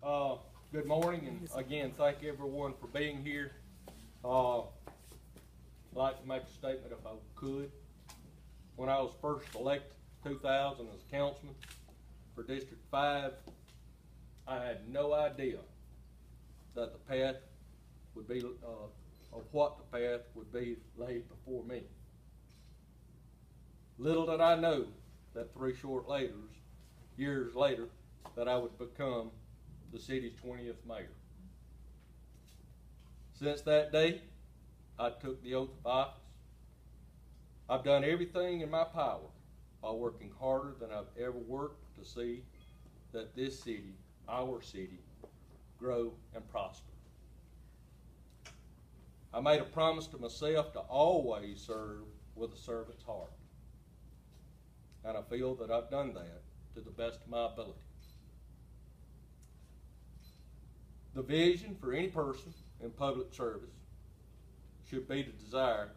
Good morning, and again, thank everyone for being here. I'd like to make a statement if I could. When I was first elected in 2000 as a councilman for District 5, I had no idea that the path would be, of what the path would be laid before me. Little did I know that 3 short years later, that I would become the city's 20th mayor. Since that day, I took the oath of office. I've done everything in my power while working harder than I've ever worked to see that this city, our city, grow and prosper. I made a promise to myself to always serve with a servant's heart. And I feel that I've done that to the best of my ability. The vision for any person in public service should be the desire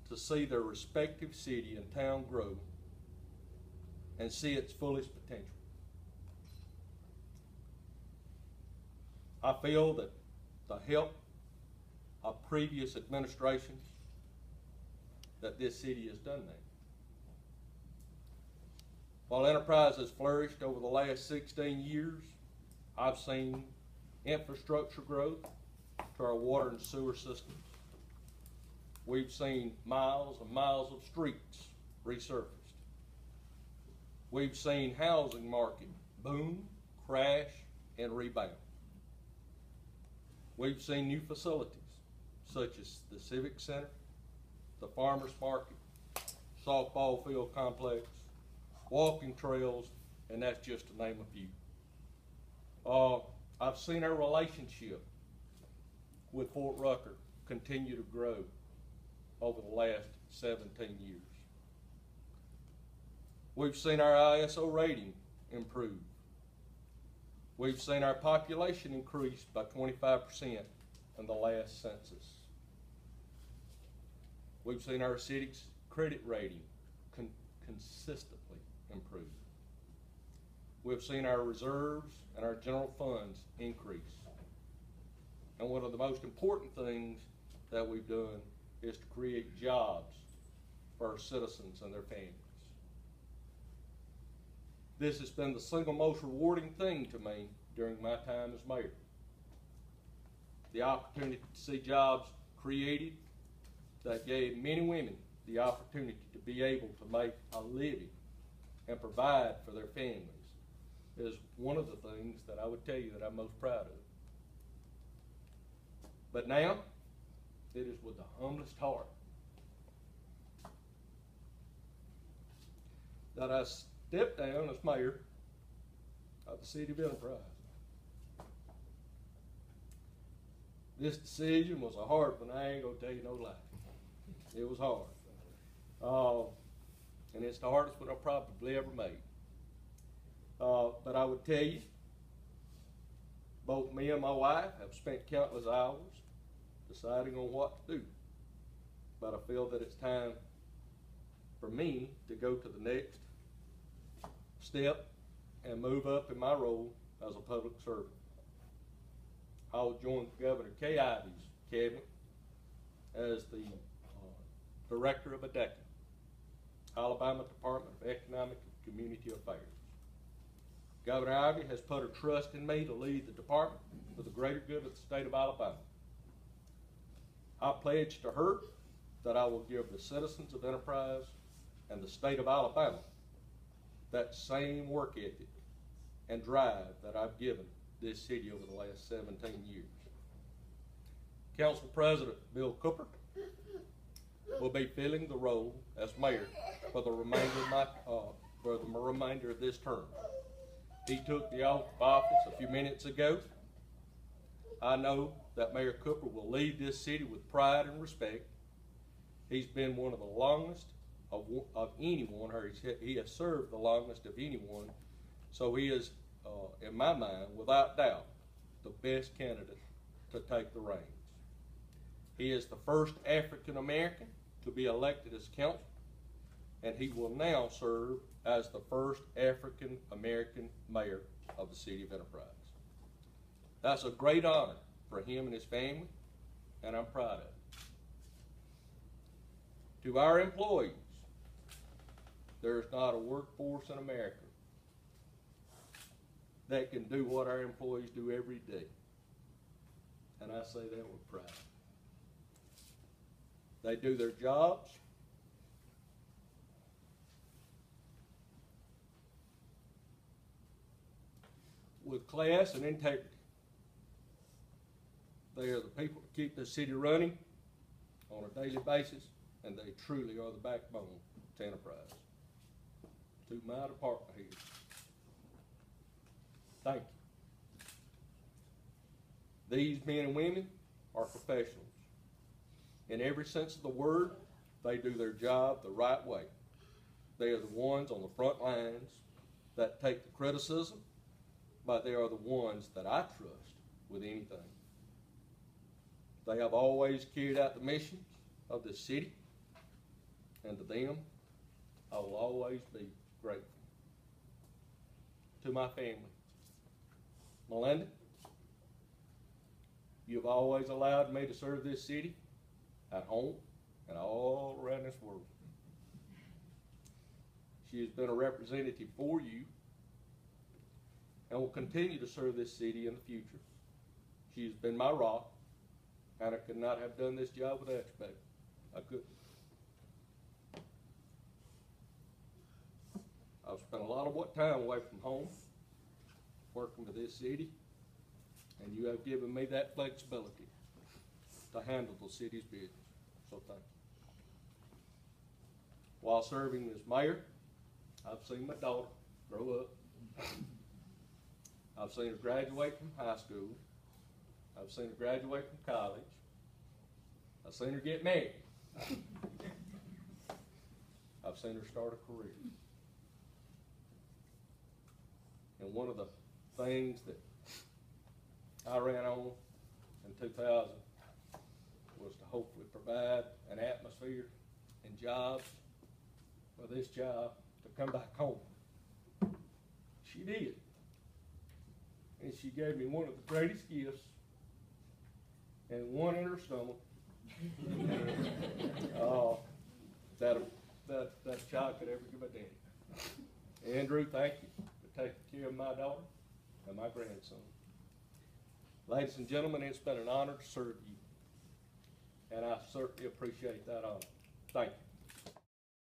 to see their respective city and town grow and see its fullest potential. I feel that the help of previous administrations that this city has done that. While Enterprise has flourished over the last 16 years, I've seen infrastructure growth to our water and sewer systems. We've seen miles and miles of streets resurfaced. We've seen housing market boom, crash, and rebound. We've seen new facilities such as the Civic Center, the Farmers Market, softball field complex, walking trails, and that's just to name a few. I've seen our relationship with Fort Rucker continue to grow over the last 17 years. We've seen our ISO rating improve. We've seen our population increase by 25% in the last census. We've seen our city's credit rating consistently improve. We've seen our reserves and our general funds increase. And one of the most important things that we've done is to create jobs for our citizens and their families. This has been the single most rewarding thing to me during my time as mayor. The opportunity to see jobs created that gave many women the opportunity to be able to make a living and provide for their families is one of the things that I would tell you that I'm most proud of. But now, it is with the humblest heart that I step down as mayor of the city of Enterprise. This decision was a hard one. I ain't gonna tell you no lie. It was hard. And it's the hardest one I've probably ever made. But I would tell you, both me and my wife have spent countless hours deciding on what to do. But I feel that it's time for me to go to the next step and move up in my role as a public servant. I will join Governor Kay Ivey's cabinet as the Director of ADECA, Alabama Department of Economic and Community Affairs. Governor Ivey has put her trust in me to lead the department for the greater good of the state of Alabama. I pledge to her that I will give the citizens of Enterprise and the state of Alabama that same work ethic and drive that I've given this city over the last 17 years. Council President Bill Cooper will be filling the role as mayor for the remainder of this term. He took the oath of office a few minutes ago. I know that Mayor Cooper will lead this city with pride and respect. He's been one of the longest of anyone, or he has served the longest of anyone, so he is, in my mind, without doubt, the best candidate to take the reins. He is the first African American to be elected as council, and he will now serve as the first African American mayor of the city of Enterprise. That's a great honor for him and his family, and I'm proud of it. To our employees, there's not a workforce in America that can do what our employees do every day. And I say that with pride. They do their jobs with class and integrity. They are the people that keep the city running on a daily basis, and they truly are the backbone to Enterprise. To my department heads, thank you. These men and women are professionals. In every sense of the word, they do their job the right way. They are the ones on the front lines that take the criticism, but they are the ones that I trust with anything. They have always carried out the missions of this city, and to them, I will always be grateful. To my family, Melinda, you've always allowed me to serve this city at home and all around this world. She has been a representative for you and will continue to serve this city in the future. She has been my rock, and I could not have done this job without you, baby. I couldn't. I've spent a lot of time away from home, working for this city, and you have given me that flexibility to handle the city's business. So thank you. While serving as mayor, I've seen my daughter grow up. I've seen her graduate from high school. I've seen her graduate from college. I've seen her get married. I've seen her start a career. And one of the things that I ran on in 2000 was to hopefully provide an atmosphere and jobs for this job to come back home. She did. And she gave me one of the greatest gifts, and one in her stomach. that child could ever give a daddy. Andrew, thank you for taking care of my daughter and my grandson. Ladies and gentlemen, it's been an honor to serve you, and I certainly appreciate that honor. Thank you.